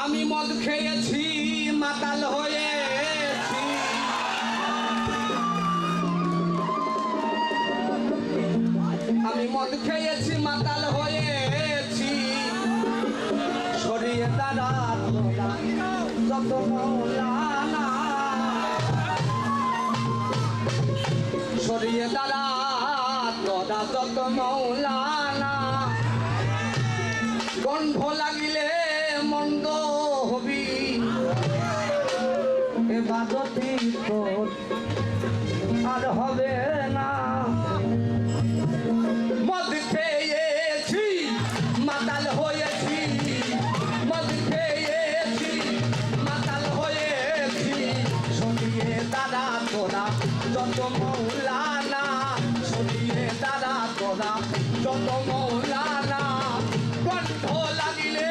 আমি মদ খেয়েছি মাতাল হয়েছি, আমি মদ খেয়েছি মাতাল হয়েছি, সরিয়ে দাঁড়া তোরা যত মৌলানা, সরিয়ে দাঁড়া তোরা যত মৌলানা, গন্ধ লাগিলে মন্দ হবি এবাদতি তোর আর হবে না। মদ খেয়েছি মাতাল হয়েছি, মদ খেয়েছি মাতাল হয়েছি, সরিয়ে দাঁড়া তোরা যত মৌলানা, সরিয়ে দাঁড়া তোরা যত মৌলানা, গন্ধ লাগিলে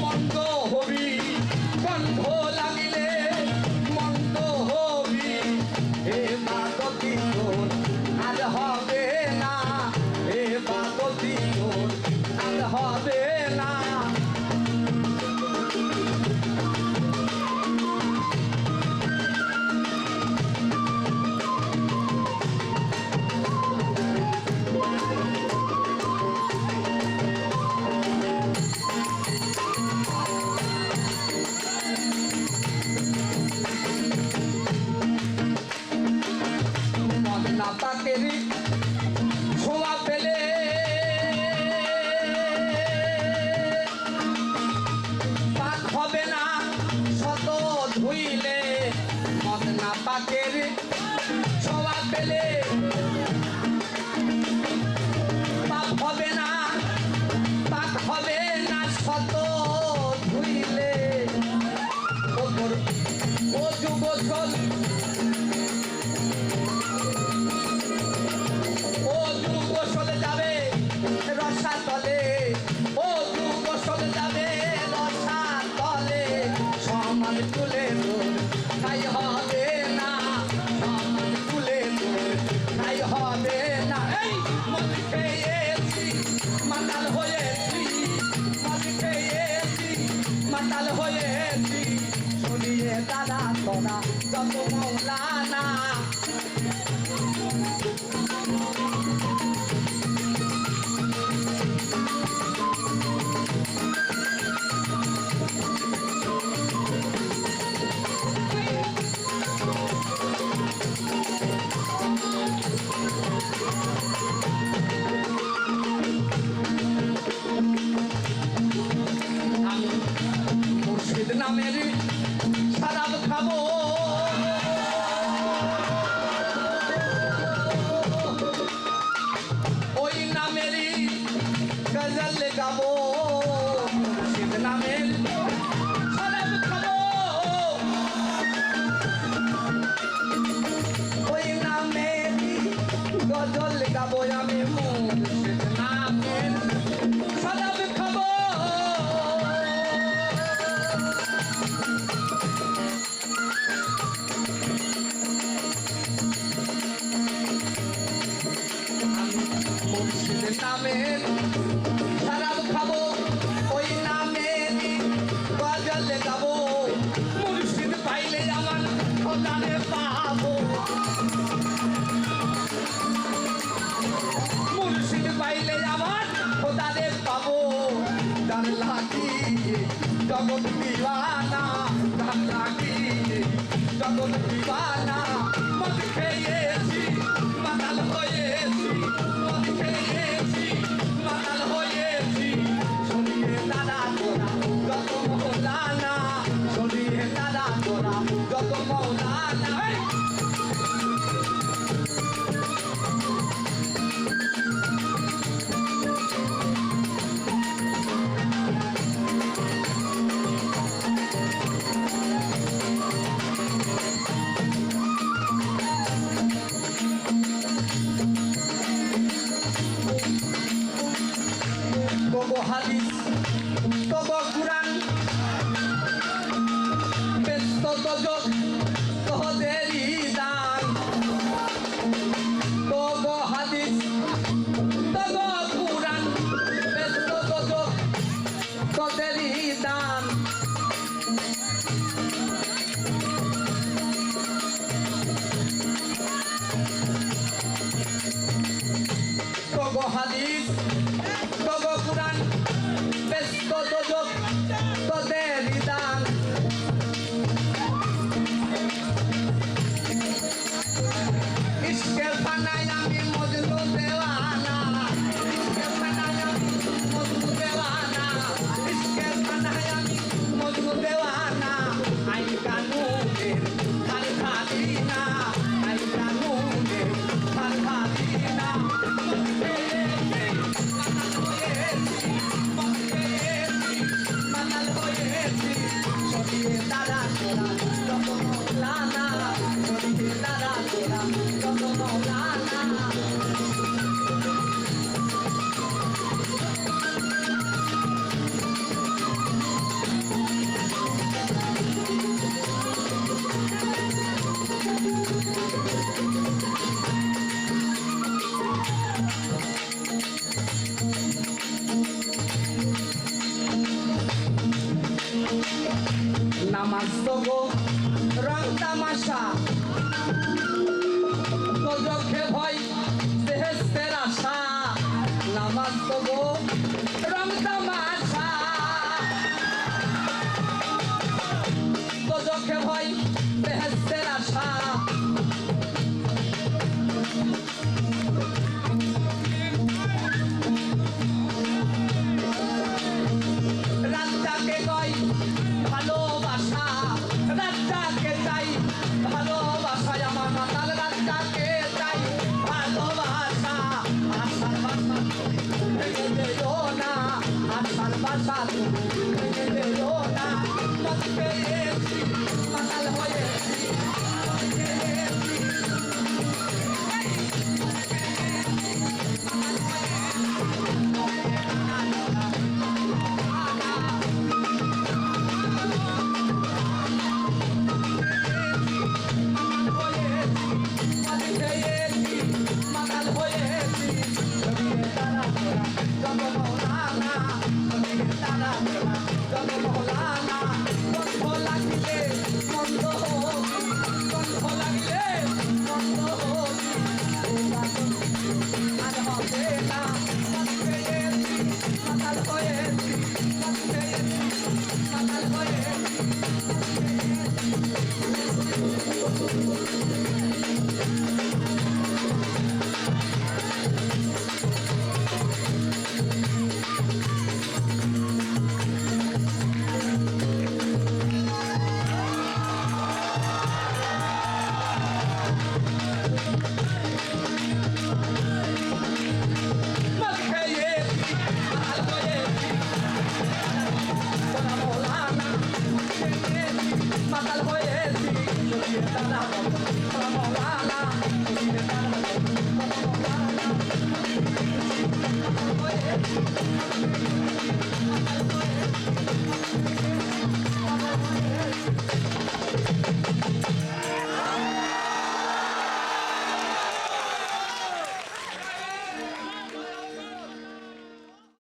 মন্দ হবি, গন্ধ লাগিলে মন্দ হবি, এ বাদতি তোর আর হবে না, এ বাদতি তোর আর হবে না। তাকেরই ছোঁয়া পেলে পাক হবে না শত ধুইলে, মদ না পাকের ছোঁয়া পেলে পাক হবে না, পাক হবে না শত ধুইলে, ও যুব চল চলে যাবে রসা তলে, ও যুব চলে যাবে রসা তলে, সমান তুলে তোর তাই হবে না, সমান তুলে তোর তাই হবে না। এই মদ খেয়েছি মাতাল হয়েছি, মদ খেয়েছি মাতাল হয়েছি, সরিয়ে দাঁড়া তোরা যত মৌলানা, মুর্শিদ নামের শরাব খাবো, ওই নামেরই গজল গাবো, মুর্শিদ নামের শরাব খাবো, ওই নামেরই গজল গাবো, আমি মুর্শিদ নামের শরাব খাবো। মুর্শিদ নামের শরাব খাবো, ওই নামের গজল গাবো, মুর্শিদ পাইলে আমার খোদারে পাবো, মুর্শিদ পাইলে আমার খোদারে পাবো, যার লাগিয়ে জগৎ দিওয়ানা, যার লাগিয়ে জগৎ দিওয়ানা, মদ খেয়েছি মাতাল হয়েছি, মদ খেয়েছি মাতাল হয়েছি, সরিয়ে দাঁড়া তোরা যত মৌলানা, সরিয়ে দাঁড়া তোরা যত মৌলানা। নামাজ গো রং তামাশা তো চোখে ভয় বেহেস্তের আশা নামাজ গো রং তামাশা তো চোখে ভয় বেহেস্তের আশা রাজ্জাকে কয় ভালোবাসা রাজ্জাকে চাই ভালোবাসা আমার মাতাল রাজ্জাকে চাই ভালোবাসা আশার বাসা ভেঙে দিও না আশার বাসা ভেঙে দিও না মত পেয়েছি মাতাল হয়েছি মত পেয়েছি মাতাল হয়েছি